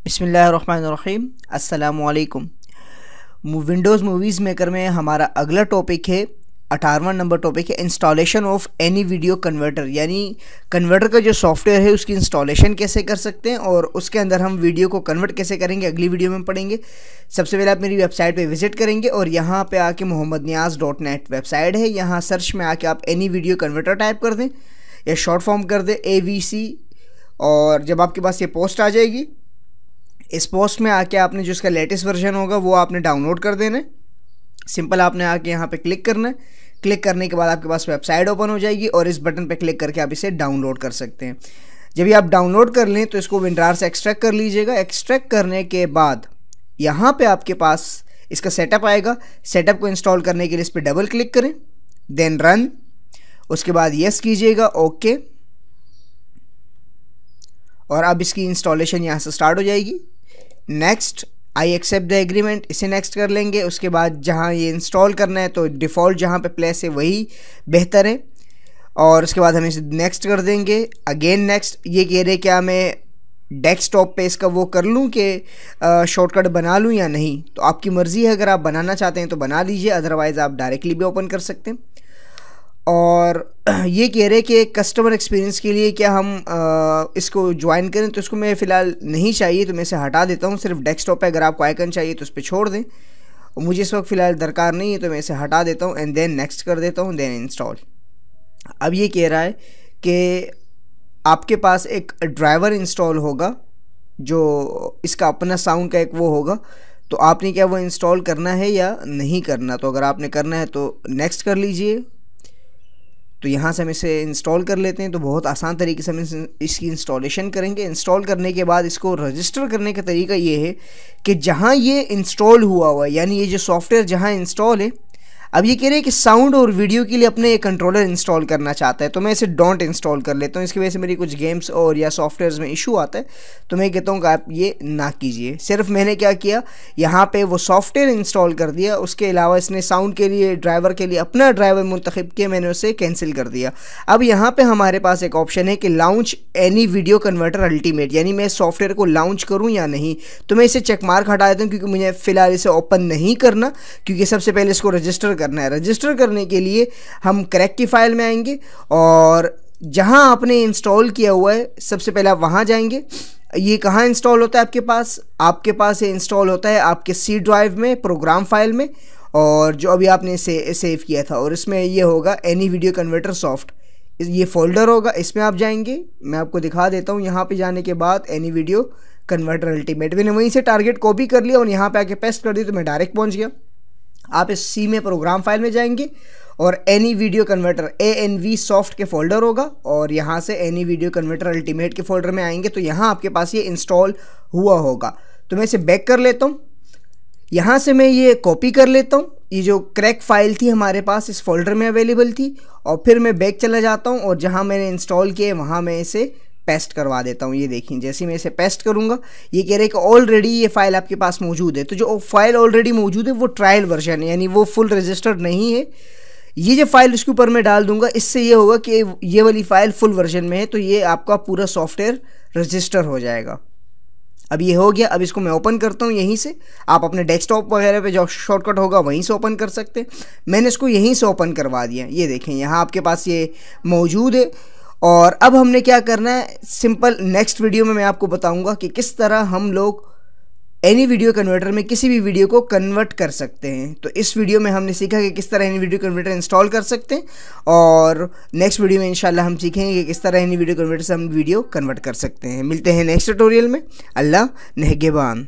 बिस्मिल्लाहिर्रहमानिर्रहीम, अस्सलामुअलैकुम। Windows movies maker में हमारा अगला टॉपिक है 18वां नंबर टॉपिक है installation of any video converter. यानी कन्वर्टर का जो सॉफ्टवेयर है उसकी इंस्टॉलेशन कैसे कर सकते हैं और उसके अंदर हम वीडियो को कन्वर्ट कैसे करेंगे, अगली वीडियो में पढ़ेंगे। सबसे पहले आप मेरी वेबसाइट पे विजिट करेंगे और यहाँ पे आके mohammadniyaz.net वेबसाइट है, यहाँ सर्च में आके आप एनी वीडियो कन्वर्टर टाइप कर दें या शॉर्ट फॉर्म कर दें AVC। और जब आपके पास ये पोस्ट आ जाएगी, इस पोस्ट में आके आपने जो इसका लेटेस्ट वर्जन होगा वो आपने डाउनलोड कर देना है। सिंपल आपने आके यहाँ पे क्लिक करना है। क्लिक करने के बाद आपके पास वेबसाइट ओपन हो जाएगी और इस बटन पे क्लिक करके आप इसे डाउनलोड कर सकते हैं। जब ये आप डाउनलोड कर लें तो इसको विंडार से एक्सट्रैक्ट कर लीजिएगा। एक्सट्रैक्ट करने के बाद यहाँ पे आपके पास इसका सेटअप आएगा। सेटअप को इंस्टॉल करने के लिए इस पर डबल क्लिक करें, देन रन, उसके बाद यस कीजिएगा, ओके। और अब इसकी इंस्टॉलेशन यहाँ से स्टार्ट हो जाएगी। Next, I accept the agreement, इसे नेक्स्ट कर लेंगे। उसके बाद जहाँ ये इंस्टॉल करना है तो डिफ़ॉल्ट जहाँ पे प्लेस है वही बेहतर है। और उसके बाद हम इसे नेक्स्ट कर देंगे, अगेन नेक्स्ट। ये कह रहे क्या मैं डेस्कटॉप पे इसका वो कर लूँ कि शॉर्टकट बना लूँ या नहीं, तो आपकी मर्ज़ी है। अगर आप बनाना चाहते हैं तो बना लीजिए, अदरवाइज़ आप डायरेक्टली भी ओपन कर सकते हैं। और ये कह रहे कि कस्टमर एक्सपीरियंस के लिए क्या हम इसको ज्वाइन करें, तो इसको मैं फ़िलहाल नहीं चाहिए तो मैं इसे हटा देता हूँ। सिर्फ डेस्कटॉप पे अगर आपको आइकन चाहिए तो उस पर छोड़ दें, और मुझे इस वक्त फ़िलहाल दरकार नहीं है तो मैं इसे हटा देता हूँ एंड देन नेक्स्ट कर देता हूँ, देन इंस्टॉल। अब ये कह रहा है कि आपके पास एक ड्राइवर इंस्टॉल होगा जो इसका अपना साउंड का एक वो होगा, तो आपने क्या वो इंस्टॉल करना है या नहीं करना। तो अगर आपने करना है तो नेक्स्ट कर लीजिए। तो यहाँ से हम इसे इंस्टॉल कर लेते हैं। तो बहुत आसान तरीके से हम इसकी इंस्टॉलेशन करेंगे। इंस्टॉल करने के बाद इसको रजिस्टर करने का तरीका ये है कि जहाँ ये इंस्टॉल हुआ है, यानी ये जो सॉफ्टवेयर जहाँ इंस्टॉल है, अब ये कह रहे हैं कि साउंड और वीडियो के लिए अपने एक कंट्रोलर इंस्टॉल करना चाहता है, तो मैं इसे डोंट इंस्टॉल कर लेता हूँ। इसकी वजह से मेरी कुछ गेम्स और या सॉफ्टवेयर्स में इशू आता है, तो मैं कहता हूँ कि आप ये ना कीजिए। सिर्फ मैंने क्या किया, यहाँ पे वो सॉफ्टवेयर इंस्टॉल कर दिया, उसके अलावा इसने साउंड के लिए ड्राइवर के लिए अपना ड्राइवर मुंतखब किया, मैंने उसे कैंसिल कर दिया। अब यहाँ पर हमारे पास एक ऑप्शन है कि launch any video converter ultimate, यानी मैं सॉफ्टवेयर को लॉन्च करूँ या नहीं। तो मैं इसे चेक मार्क हटा देता हूँ क्योंकि मुझे फ़िलहाल इसे ओपन नहीं करना, क्योंकि सबसे पहले इसको रजिस्टर करना है। रजिस्टर करने के लिए हम क्रैक की फाइल में आएंगे और जहां आपने इंस्टॉल किया हुआ है सबसे पहले आप वहां जाएंगे। ये कहाँ इंस्टॉल होता है आपके पास ये इंस्टॉल होता है आपके सी ड्राइव में, प्रोग्राम फाइल में, और जो अभी आपने सेव किया था, और इसमें ये होगा एनी वीडियो कन्वर्टर सॉफ्ट, ये फोल्डर होगा, इसमें आप जाएंगे। मैं आपको दिखा देता हूँ। यहाँ पे जाने के बाद एनी वीडियो कन्वर्टर अल्टीमेट, मैंने वहीं से टारगेट कॉपी कर लिया और यहाँ पे आके पेस्ट कर दी तो मैं डायरेक्ट पहुँच गया। आप इस सी में प्रोग्राम फाइल में जाएंगे और any video converter ANV soft के फोल्डर होगा, और यहाँ से एनी वीडियो कन्वर्टर अल्टीमेट के फोल्डर में आएंगे तो यहाँ आपके पास ये इंस्टॉल हुआ होगा। तो मैं इसे बैक कर लेता हूँ, यहाँ से मैं ये कॉपी कर लेता हूँ। ये जो क्रैक फाइल थी हमारे पास इस फोल्डर में अवेलेबल थी, और फिर मैं बैक चला जाता हूँ और जहाँ मैंने इंस्टॉल किया वहाँ मैं इसे पेस्ट करवा देता हूँ। ये देखिए, जैसे मैं इसे पेस्ट करूँगा ये कह रहे हैं कि ऑलरेडी ये फाइल आपके पास मौजूद है। तो जो फाइल ऑलरेडी मौजूद है वो ट्रायल वर्जन है, यानी वो फुल रजिस्टर्ड नहीं है। ये जो फाइल इसके ऊपर मैं डाल दूंगा, इससे ये होगा कि ये वाली फाइल फुल वर्जन में है, तो ये आपका पूरा सॉफ्टवेयर रजिस्टर हो जाएगा। अब ये हो गया। अब इसको मैं ओपन करता हूँ यहीं से। आप अपने डेस्कटॉप वगैरह पे जो शॉर्टकट होगा वहीं से ओपन कर सकते हैं। मैंने इसको यहीं से ओपन करवा दिया। ये देखें, यहाँ आपके पास ये मौजूद है। और अब हमने क्या करना है, सिंपल नेक्स्ट वीडियो में मैं आपको बताऊंगा कि किस तरह हम लोग एनी वीडियो कन्वर्टर में किसी भी वीडियो को कन्वर्ट कर सकते हैं। तो इस वीडियो में हमने सीखा कि किस तरह एनी वीडियो कन्वर्टर इंस्टॉल कर सकते हैं, और नेक्स्ट वीडियो में इंशाल्लाह हम सीखेंगे कि किस तरह एनी वीडियो कन्वर्टर से हम वीडियो कन्वर्ट कर सकते हैं। मिलते हैं नेक्स्ट ट्यूटोरियल में। अल्लाह नेहगेबान।